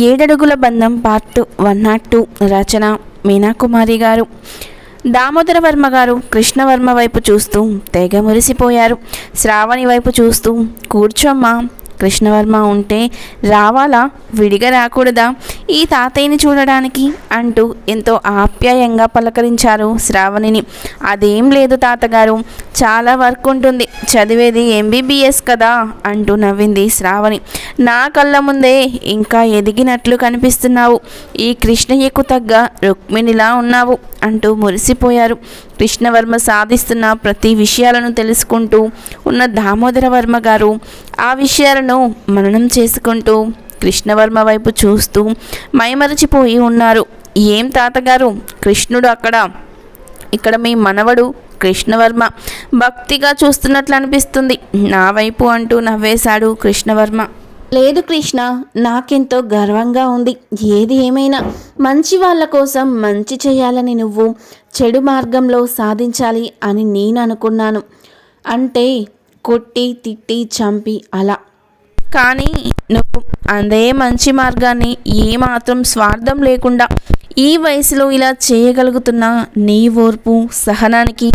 ఏడడుగుల బంధం పార్ట్ 102 రచన మీనాకుమారి గారు. దామోదర వర్మ గారు కృష్ణవర్మ వైపు చూస్తూ తెగ మురిసిపోయారు. శ్రావణి వైపు చూస్తూ కూర్చోమ్మా, కృష్ణవర్మ ఉంటే రావాలా, విడిగా రాకూడదా ఈ తాతయ్యని చూడడానికి అంటూ ఎంతో ఆప్యాయంగా పలకరించారు శ్రావణిని. అదేం లేదు తాతగారు, చాలా వర్క్ ఉంటుంది, చదివేది MBBS కదా అంటూ నవ్వింది శ్రావణి. నా కళ్ళ ముందే ఇంకా ఎదిగినట్లు కనిపిస్తున్నావు, ఈ కృష్ణయ్యకు తగ్గ రుక్మిణిలా ఉన్నావు అంటూ మురిసిపోయారు. కృష్ణవర్మ సాధిస్తున్న ప్రతి విషయాలను తెలుసుకుంటూ ఉన్న దామోదర వర్మ గారు ఆ విషయాలను మననం చేసుకుంటూ కృష్ణవర్మ వైపు చూస్తూ మైమరచిపోయి ఉన్నారు. ఏం తాతగారు, కృష్ణుడు ఇక్కడ మీ మనవడు కృష్ణవర్మ భక్తిగా చూస్తున్నట్లు అనిపిస్తుంది నా వైపు అంటూ నవ్వేశాడు కృష్ణవర్మ. లేదు కృష్ణ, నాకెంతో గర్వంగా ఉంది. ఏది ఏమైనా మంచి వాళ్ళ కోసం మంచి చేయాలని, నువ్వు చెడు మార్గంలో సాధించాలి అని నేను అనుకున్నాను. అంటే కొట్టి తిట్టి చంపి అలా, కానీ నువ్వు అదే మంచి మార్గాన్ని ఏమాత్రం స్వార్థం లేకుండా ఈ వయసులో ఇలా చేయగలుగుతున్న నీ ఓర్పు సహనానికి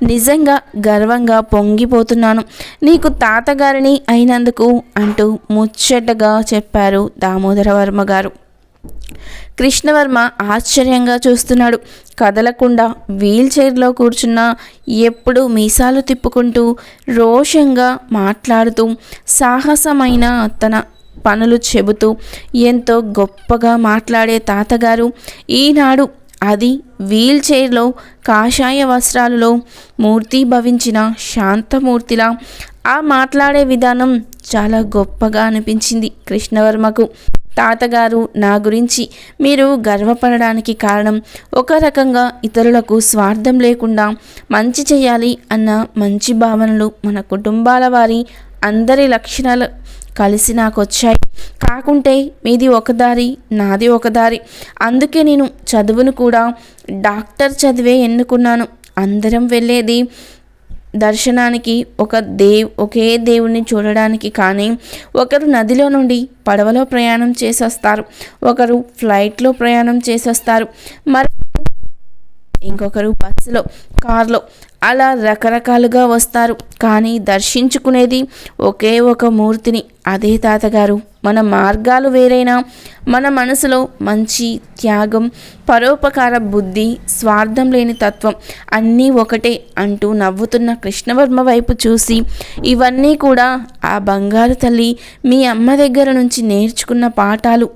నిజంగా గర్వంగా పొంగిపోతున్నాను, నీకు తాతగారిని అయినందుకు అంటూ ముచ్చటగా చెప్పారు దామోదర వర్మ గారు. కృష్ణవర్మ ఆశ్చర్యంగా చూస్తున్నాడు. కదలకుండా వీల్ చైర్లో కూర్చున్న, ఎప్పుడు మీసాలు తిప్పుకుంటూ రోషంగా మాట్లాడుతూ సాహసమైన తన పనులు చెబుతూ ఎంతో గొప్పగా మాట్లాడే తాతగారు ఈనాడు అది వీల్ చైర్లో కాషాయ వస్త్రాలలో మూర్తి భవించిన శాంతమూర్తిలా ఆ మాట్లాడే విధానం చాలా గొప్పగా అనిపించింది కృష్ణవర్మకు. తాతగారు, నా గురించి మీరు గర్వపడడానికి కారణం ఒక రకంగా ఇతరులకు స్వార్థం లేకుండా మంచి చేయాలి అన్న మంచి భావనలు మన కుటుంబాల వారి అందరి లక్షణాలు కలిసి నాకు వచ్చాయి. కాకుంటే మీది ఒక దారి, నాది ఒక దారి. అందుకే నేను చదువును కూడా డాక్టర్ చదివే ఎన్నుకున్నాను. అందరం వెళ్ళేది దర్శనానికి, ఒకే దేవుణ్ణి చూడడానికి. కానీ ఒకరు నదిలో నుండి పడవలో ప్రయాణం చేసొస్తారు, ఒకరు ఫ్లైట్లో ప్రయాణం చేసొస్తారు, మరి ఇంకొకరు బస్సులో, కార్లో, అలా రకరకాలుగా వస్తారు. కానీ దర్శించుకునేది ఒకే ఒక మూర్తిని. అదే తాతగారు, మన మార్గాలు వేరైనా మన మనసులో మంచి, త్యాగం, పరోపకార బుద్ధి, స్వార్థం లేని తత్వం అన్నీ ఒకటే అంటూ నవ్వుతున్న కృష్ణవర్మ వైపు చూసి, ఇవన్నీ కూడా ఆ బంగారు తల్లి మీ అమ్మ దగ్గర నుంచి నేర్చుకున్న పాఠాలు,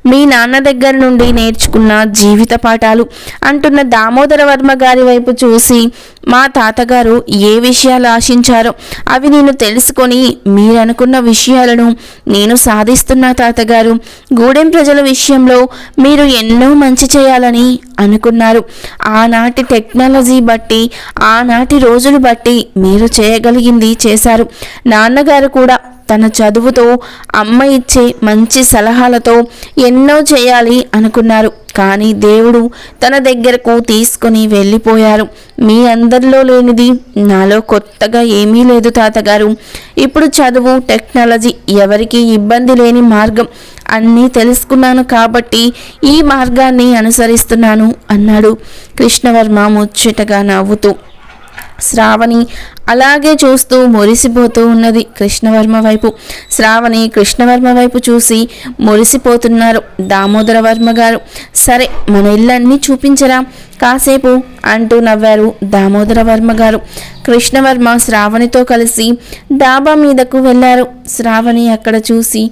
మీ నాన్న దగ్గర నుండి నేర్చుకున్న జీవిత పాఠాలు అంటున్న దామోదర వర్మ గారి వైపు చూసి, మా తాతగారు ఏ విషయాలు ఆశించారో అవి నేను తెలుసుకొని మీరనుకున్న విషయాలను నేను సాధిస్తున్నా తాతగారు. గూడెం ప్రజల విషయంలో మీరు ఎన్నో మంచి చేయాలని అనుకున్నారు. ఆనాటి టెక్నాలజీ బట్టి, ఆనాటి రోజులు బట్టి మీరు చేయగలిగింది చేశారు. నాన్నగారు కూడా తన చదువుతో, అమ్మ ఇచ్చే మంచి సలహాలతో ఎన్నో చేయాలి అనుకున్నారు. కానీ దేవుడు తన దగ్గరకు తీసుకొని వెళ్ళిపోయారు. మీ అందరిలో లేనిది నాలో కొత్తగా ఏమీ లేదు తాతగారు. ఇప్పుడు చదువు, టెక్నాలజీ, ఎవరికి ఇబ్బంది లేని మార్గం అన్నీ తెలుసుకున్నాను కాబట్టి ఈ మార్గాన్ని అనుసరిస్తున్నాను అన్నాడు కృష్ణవర్మ ముచ్చటగా నవ్వుతూ. శ్రావణి అలాగే చూస్తూ మురిసిపోతూ ఉన్నది కృష్ణవర్మ వైపు. శ్రావణి కృష్ణవర్మ వైపు చూసి మురిసిపోతున్నారు దామోదర వర్మ గారు. సరే, మన ఇళ్ళన్నీ చూపించరా కాసేపు అంటూ నవ్వారు దామోదర వర్మ గారు. కృష్ణవర్మ శ్రావణితో కలిసి డాబా మీదకు వెళ్ళారు. శ్రావణి అక్కడ చూసి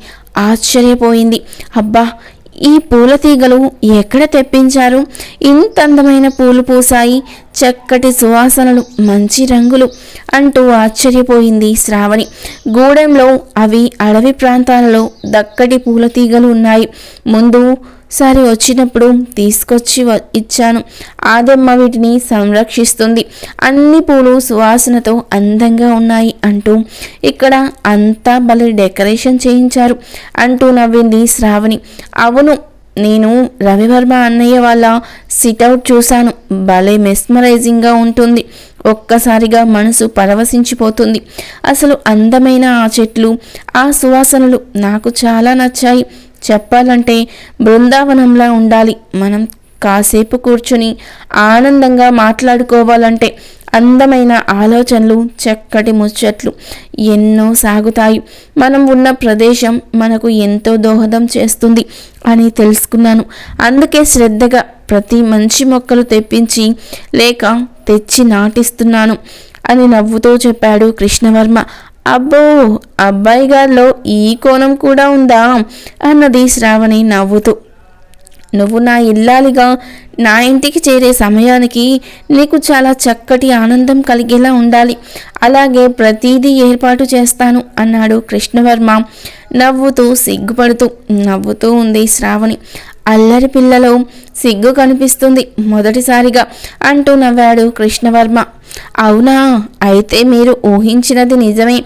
ఆశ్చర్యపోయింది. అబ్బా, ఈ పూల తీగలు ఎక్కడ తెప్పించారు? ఇంత అందమైన పూలు పూసాయి, చక్కటి సువాసనలు, మంచి రంగులు అంటూ ఆశ్చర్యపోయింది శ్రావణి. గూడెంలో అవి అడవి ప్రాంతాలలో దక్కటి పూల తీగలు ఉన్నాయి. ముందు సారి వచ్చినప్పుడు తీసుకొచ్చి ఇచ్చాను. ఆదమ్మ వీటిని సంరక్షిస్తుంది. అన్ని పూలు సువాసనతో అందంగా ఉన్నాయి అంటూ ఇక్కడ అంతా భలే డెకరేషన్ చేయించారు అంటూ నవ్వింది శ్రావణి. అవును, నేను రవివర్మ అన్నయ్య వాళ్ళ సిట్అవుట్ చూశాను. భలే మెస్మరైజింగ్గా ఉంటుంది. ఒక్కసారిగా మనసు పరవశించిపోతుంది. అసలు అందమైన ఆ చెట్లు, ఆ సువాసనలు నాకు చాలా నచ్చాయి. చెప్పాలంటే బృందావనంలా ఉండాలి. మనం కాసేపు కూర్చుని ఆనందంగా మాట్లాడుకోవాలంటే అందమైన ఆలోచనలు, చక్కటి ముచ్చట్లు ఎన్నో సాగుతాయి. మనం ఉన్న ప్రదేశం మనకు ఎంతో దోహదం చేస్తుంది అని తెలుసుకున్నాను. అందుకే శ్రద్ధగా ప్రతి మంచి మొక్కలు తెప్పించి లేక తెచ్చి నాటిస్తున్నాను అని నవ్వుతూ చెప్పాడు కృష్ణవర్మ. అబ్బో, అబ్బాయి గారిలో ఈ కోణం కూడా ఉందా అన్నది శ్రావణి నవ్వుతూ. నువ్వు నా ఇల్లాలిగా నా ఇంటికి చేరే సమయానికి నీకు చాలా చక్కటి ఆనందం కలిగేలా ఉండాలి. అలాగే ప్రతీదీ ఏర్పాటు చేస్తాను అన్నాడు కృష్ణవర్మ నవ్వుతూ. నవ్వుతూ ఉంది శ్రావణి. అల్లరి పిల్లలో సిగ్గు కనిపిస్తుంది మొదటిసారిగా అంటూ నవ్వాడు కృష్ణవర్మ. అవునా, అయితే మీరు ఊహించినది నిజమే.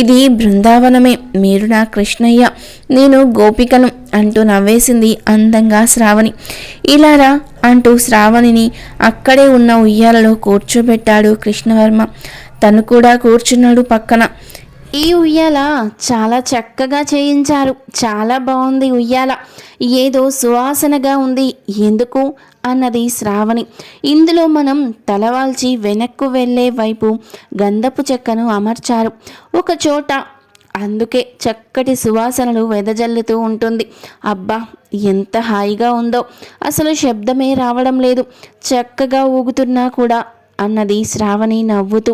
ఇది బృందావనమే. మీరు నా కృష్ణయ్య, నేను గోపికను అంటూ నవ్వేసింది అందంగా శ్రావణి. ఇలారా అంటూ శ్రావణిని అక్కడే ఉన్న ఉయ్యాలలో కూర్చోబెట్టాడు కృష్ణవర్మ. తను కూడా కూర్చున్నాడు పక్కన. ఈ ఉయ్యాల చాలా చక్కగా చేయించారు. చాలా బాగుంది ఉయ్యాల. ఏదో సువాసనగా ఉంది. ఎందుకు అన్నది శ్రావణి. ఇందులో మనం తలవాల్చి వెనక్కు వెళ్ళే వైపు గంధపు చెక్కను అమర్చారు ఒక చోట. అందుకే చక్కటి సువాసనలు వెదజల్లుతూ ఉంటుంది. అబ్బా, ఎంత హాయిగా ఉందో. అసలు శబ్దమే రావడం లేదు. చక్కగా ఊగుతున్నా కూడా అన్నది శ్రావణి నవ్వుతూ.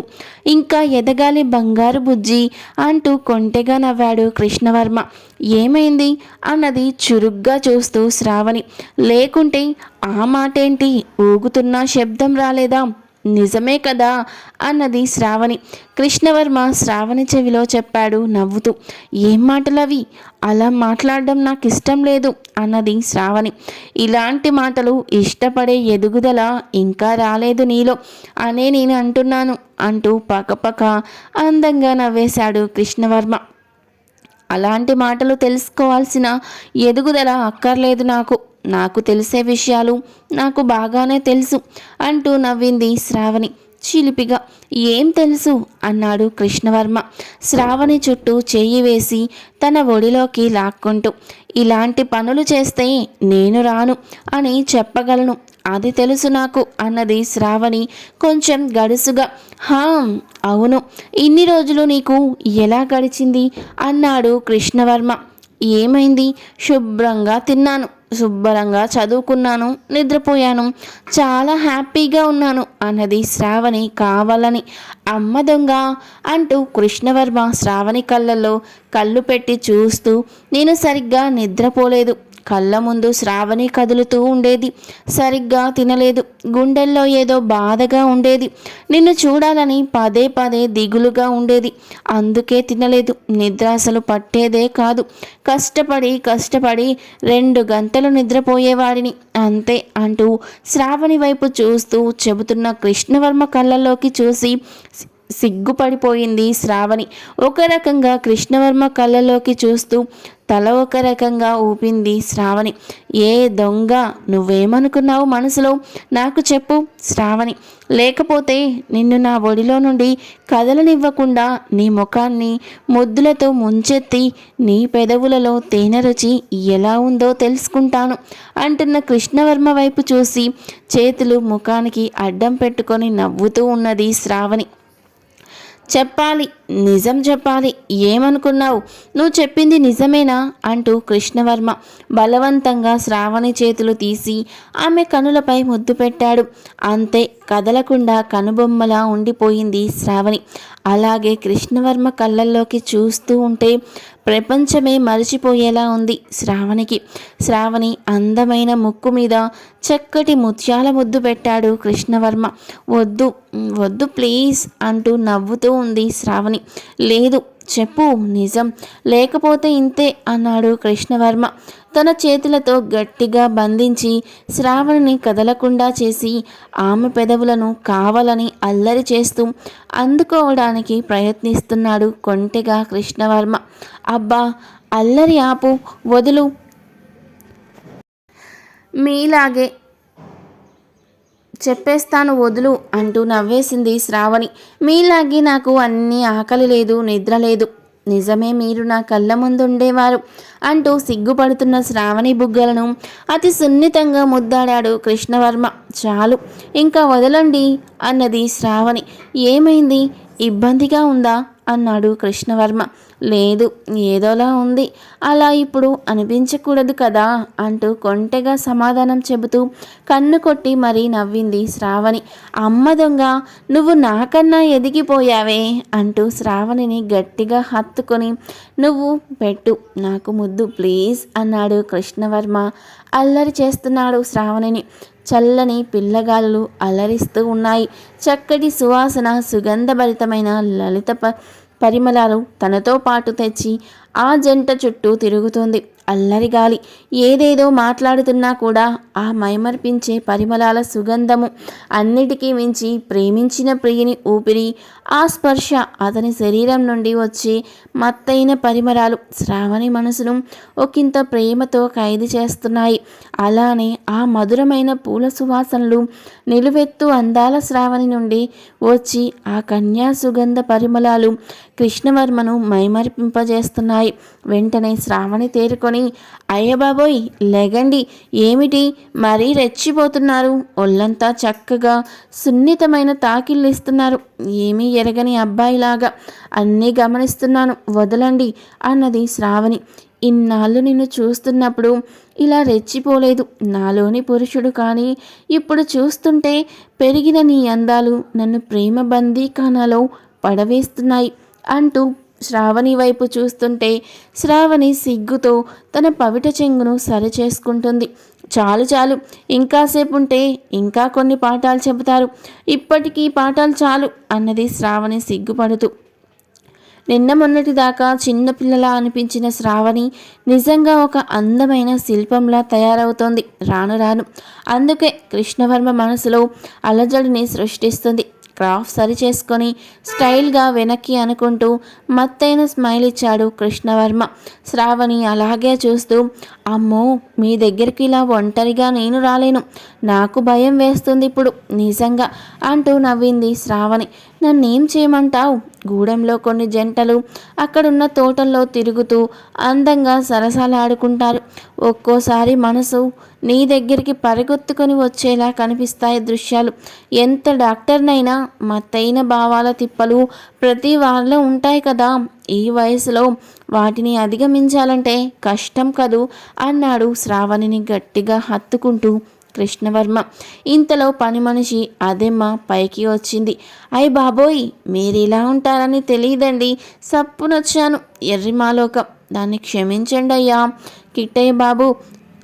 ఇంకా ఎదగాలి బంగారు బుజ్జి అంటూ కొంటెగా నవ్వాడు కృష్ణవర్మ. ఏమైంది అన్నది చురుగ్గా చూస్తూ శ్రావణి. లేకుంటే ఆ మాటేంటి, ఊగుతున్నా శబ్దం రాలేదా? నిజమే కదా అన్నది శ్రావణి. కృష్ణవర్మ శ్రావణి చెవిలో చెప్పాడు నవ్వుతూ. ఏం మాటలవి? అలా మాట్లాడడం నాకు ఇష్టం లేదు అన్నది శ్రావణి. ఇలాంటి మాటలు ఇష్టపడే ఎదుగుదల ఇంకా రాలేదు నీలో అనే నేను అంటున్నాను అంటూ పకపక అందంగా నవ్వేశాడు కృష్ణవర్మ. అలాంటి మాటలు తెలుసుకోవాల్సిన ఎదుగుదల అక్కర్లేదు నాకు తెలిసే విషయాలు నాకు బాగానే తెలుసు అంటూ నవ్వింది శ్రావణి చిలిపిగా. ఏం తెలుసు అన్నాడు కృష్ణవర్మ శ్రావణి చుట్టూ చెయ్యి వేసి తన ఒడిలోకి లాక్కుంటూ. ఇలాంటి పనులు చేస్తే నేను రాను అని చెప్పగలను, అది తెలుసు నాకు అన్నది శ్రావణి కొంచెం గడుసుగా. అవును, ఇన్ని రోజులు నీకు ఎలా గడిచింది అన్నాడు కృష్ణవర్మ. ఏమైంది? శుభ్రంగా తిన్నాను, శుభ్రంగా చదువుకున్నాను, నిద్రపోయాను, చాలా హ్యాపీగా ఉన్నాను అన్నది శ్రావణి కావాలని. అమ్మ దొంగ అంటూ కృష్ణవర్మ శ్రావణి కళ్ళల్లో కళ్ళు పెట్టి చూస్తూ. నేను సరిగ్గా నిద్రపోలేదు. కళ్ళ ముందు శ్రావణి కదులుతూ ఉండేది. సరిగ్గా తినలేదు. గుండెల్లో ఏదో బాధగా ఉండేది. నిన్ను చూడాలని పదే పదే దిగులుగా ఉండేది. అందుకే తినలేదు. నిద్ర అసలు పట్టేదే కాదు. కష్టపడి 2 గంటలు నిద్రపోయేవాడిని అంతే అంటూ శ్రావణి వైపు చూస్తూ చెబుతున్న కృష్ణవర్మ కళ్ళల్లోకి చూసి సిగ్గుపడిపోయింది శ్రావణి. ఒక రకంగా కృష్ణవర్మ కళ్ళలోకి చూస్తూ తల ఒక రకంగా ఊపింది శ్రావణి. ఏ దొంగ, నువ్వేమనుకున్నావు మనసులో నాకు చెప్పు శ్రావణి. లేకపోతే నిన్ను నా ఒడిలో నుండి కదలనివ్వకుండా నీ ముఖాన్ని ముద్దులతో ముంచెత్తి నీ పెదవులలో తేనె రుచి ఎలా ఉందో తెలుసుకుంటాను అంటున్న కృష్ణవర్మ వైపు చూసి చేతులు ముఖానికి అడ్డం పెట్టుకొని నవ్వుతూ ఉన్నది శ్రావణి. చెప్పాలి, నిజం చెప్పాలి. ఏమనుకున్నావు? నువ్వు చెప్పింది నిజమేనా అంటూ కృష్ణవర్మ బలవంతంగా శ్రావణి చేతులు తీసి ఆమె కనులపై ముద్దు పెట్టాడు. అంతే, కదలకుండా కనుబొమ్మలా ఉండిపోయింది శ్రావణి. అలాగే కృష్ణవర్మ కళ్ళల్లోకి చూస్తూ ఉంటే ప్రపంచమే మరిచిపోయేలా ఉంది శ్రావణికి. శ్రావణి అందమైన ముక్కు మీద చక్కటి ముత్యాల ముద్దు పెట్టాడు కృష్ణవర్మ. వద్దు వద్దు ప్లీజ్ అంటూ నవ్వుతూ ఉంది శ్రావణి. లేదు, చెప్పు నిజం, లేకపోతే ఇంతే అన్నాడు కృష్ణవర్మ తన చేతులతో గట్టిగా బంధించి శ్రావణిని కదలకుండా చేసి ఆమె పెదవులను కావాలని అల్లరి చేస్తూ అందుకోవడానికి ప్రయత్నిస్తున్నాడు కొంటెగా కృష్ణవర్మ. అబ్బా, అల్లరి ఆపు, వదులు, మీలాగే చెప్పేస్తాను వదులు అంటూ నవ్వేసింది శ్రావణి. మీలాగే నాకు అన్నీ ఆకలి లేదు, నిద్ర లేదు. నిజమే, మీరు నా కళ్ళ ముందు ఉండేవారు అంటూ సిగ్గుపడుతున్న శ్రావణి బుగ్గలను అతి సున్నితంగా ముద్దాడాడు కృష్ణవర్మ. చాలు, ఇంకా వదలండి అన్నది శ్రావణి. ఏమైంది, ఇబ్బందిగా ఉందా అన్నాడు కృష్ణవర్మ. లేదు, ఏదోలా ఉంది, అలా ఇప్పుడు అనిపించకూడదు కదా అంటూ కొంటెగా సమాధానం చెబుతూ కన్ను కొట్టి మరీ నవ్వింది శ్రావణి. అమ్మ దొంగ, నువ్వు నాకన్నా ఎదిగిపోయావే అంటూ శ్రావణిని గట్టిగా హత్తుకొని, నువ్వు పెట్టు నాకు ముద్దు ప్లీజ్ అన్నాడు కృష్ణవర్మ. అల్లరి చేస్తున్నాడు శ్రావణిని. చల్లని పిల్లగాళ్ళు అలరిస్తూ ఉన్నాయి. చక్కటి సువాసన, సుగంధభరితమైన లలిత పరిమళాలు తనతో పాటు తెచ్చి ఆ జంట చుట్టూ తిరుగుతోంది. అల్లరి గాలి ఏదేదో మాట్లాడుతున్నా కూడా ఆ మైమర్పించే పరిమళాల సుగంధము, అన్నిటికీ మించి ప్రేమించిన ప్రియుని ఊపిరి, ఆ స్పర్శ, అతని శరీరం నుండి వచ్చే మత్తైన పరిమళాలు శ్రావణి మనసును ఒకంత ప్రేమతో ఖైదు చేస్తున్నాయి. అలానే ఆ మధురమైన పూల సువాసనలు నిలువెత్తు అందాల శ్రావణి నుండి వచ్చి ఆ కన్యా సుగంధ పరిమళాలు కృష్ణవర్మను మైమరిపింపజేస్తున్నాయి. వెంటనే శ్రావణి తేరుకొని, అయ్యబాబోయ్ లెగండి, ఏమిటి మరీ రెచ్చిపోతున్నారు, ఒళ్ళంతా చక్కగా సున్నితమైన తాకిళ్ళు ఇస్తున్నారు, ఏమీ ఎరగని అబ్బాయిలాగా అన్నీ గమనిస్తున్నాను, వదలండి అన్నది శ్రావణి. ఇన్నాళ్ళు నిన్ను చూస్తున్నప్పుడు ఇలా రెచ్చిపోలేదు నాలోని పురుషుడు, కానీ ఇప్పుడు చూస్తుంటే పెరిగిన నీ అందాలు నన్ను ప్రేమ బందీఖానాలో పడవేస్తున్నాయి అంటూ శ్రావణి వైపు చూస్తుంటే శ్రావణి సిగ్గుతో తన పవిట చెంగును సరిచేసుకుంటుంది. చాలు చాలు, ఇంకాసేపు ఉంటే ఇంకా కొన్ని పాఠాలు చెబుతారు, ఇప్పటికీ పాఠాలు చాలు అన్నది శ్రావణి సిగ్గుపడుతూ. నిన్న మొన్నటి దాకా చిన్నపిల్లలా అనిపించిన శ్రావణి నిజంగా ఒక అందమైన శిల్పంలా తయారవుతోంది రాను రాను. అందుకే కృష్ణవర్మ మనసులో అలజడిని సృష్టిస్తుంది. క్రాఫ్ సరి చేసుకొని స్టైల్గా వెనక్కి అనుకుంటూ మత్తైన స్మైల్ ఇచ్చాడు కృష్ణవర్మ. శ్రావణి అలాగే చూస్తూ, అమ్మో, మీ దగ్గరికి ఇలా ఒంటరిగా నేను రాలేను, నాకు భయం వేస్తుంది ఇప్పుడు నిజంగా అంటూ నవ్వింది శ్రావణి. నన్నేం చేయమంటావు? గూడెంలో కొన్ని జంటలు అక్కడున్న తోటల్లో తిరుగుతూ అందంగా సరసాలాడుకుంటారు. ఒక్కోసారి మనసు నీ దగ్గరికి పరిగెత్తుకొని వచ్చేలా కనిపిస్తాయి దృశ్యాలు. ఎంత డాక్టర్నైనా మత్తైన భావాల తిప్పలు ప్రతి వారిలో ఉంటాయి కదా. ఈ వయసులో వాటిని అధిగమించాలంటే కష్టం కదూ అన్నాడు శ్రావణిని గట్టిగా హత్తుకుంటూ కృష్ణవర్మ. ఇంతలో పని మనిషి అదెమ్మ పైకి వచ్చింది. అయ్ బాబోయ్, మీరిలా ఉంటారని తెలియదండి, సప్పునొచ్చాను, ఎర్రిమాలోకం, దాన్ని క్షమించండి అయ్యా కిట్టయ్య బాబు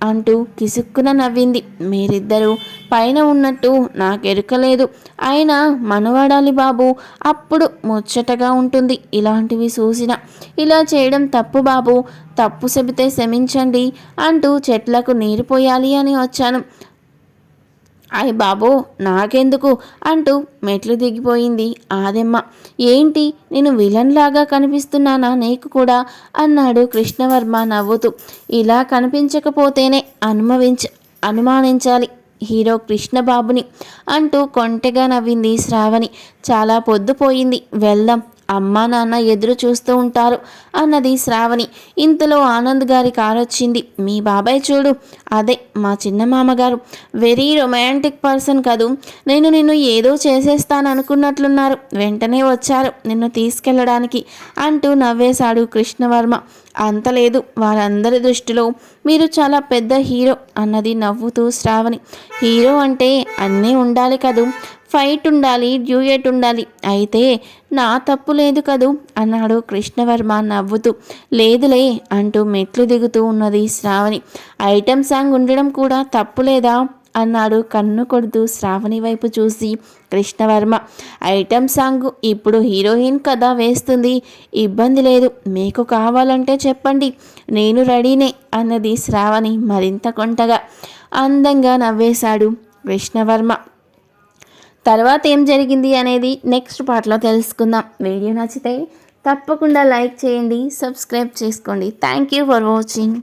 అంటూ కిసుక్కున నవ్వింది. మీరిద్దరూ పైన ఉన్నట్టు నాకెరుకలేదు, అయినా మనవాడాలి బాబు, అప్పుడు ముచ్చటగా ఉంటుంది ఇలాంటివి చూసిన. ఇలా చేయడం తప్పు బాబు, తప్పు చెబితే క్షమించండి అంటూ చెట్లకు నీరు పోయాలి అని వచ్చాను. అయ్ బాబో, నాకెందుకు అంటూ మెట్లు దిగిపోయింది ఆదెమ్మ. ఏంటి, నేను విలన్లాగా కనిపిస్తున్నానా నీకు కూడా అన్నాడు కృష్ణవర్మ నవ్వుతూ. ఇలా కనిపించకపోతేనే అనుమానించాలి హీరో కృష్ణబాబుని అంటూ కొంటెగా నవ్వింది శ్రావణి. చాలా పొద్దుపోయింది, వెళ్దాం, అమ్మా నాన్న ఎదురు చూస్తూ ఉంటారు అన్నది శ్రావణి. ఇంతలో ఆనంద్ గారి కారు వచ్చింది. మీ బాబాయ్ చూడు, అదే మా చిన్న మామగారు, వెరీ రొమాంటిక్ పర్సన్ కదూ, నేను నిన్ను ఏదో చేసేస్తాను అనుకున్నట్లున్నారు, వెంటనే వచ్చారు నిన్ను తీసుకెళ్ళడానికి అంటూ నవ్వేశాడు కృష్ణవర్మ. అంతలేదు, వారందరి దృష్టిలో మీరు చాలా పెద్ద హీరో అన్నది నవ్వుతూ శ్రావణి. హీరో అంటే అన్నీ ఉండాలి కదూ, ఫైట్ ఉండాలి, డ్యూయట్ ఉండాలి, అయితే నా తప్పు లేదు కదూ అన్నాడు కృష్ణవర్మ నవ్వుతూ. లేదులే అంటూ మెట్లు దిగుతూ ఉన్నది శ్రావణి. ఐటెం సాంగ్ ఉండడం కూడా తప్పు లేదా అన్నాడు కన్ను కొడుతూ శ్రావణి వైపు చూసి కృష్ణవర్మ. ఐటెం సాంగ్ ఇప్పుడు హీరోయిన్ కదా వేస్తుంది, ఇబ్బంది లేదు, మీకు కావాలంటే చెప్పండి, నేను రెడీనే అన్నది శ్రావణి మరింత కొంటగా. అందంగా నవ్వేశాడు కృష్ణవర్మ. తర్వాత ఏం జరిగింది అనేది నెక్స్ట్ పార్ట్లో తెలుసుకుందాం. వీడియో నచ్చితే తప్పకుండా లైక్ చేయండి, సబ్స్క్రైబ్ చేసుకోండి. Thank you for watching.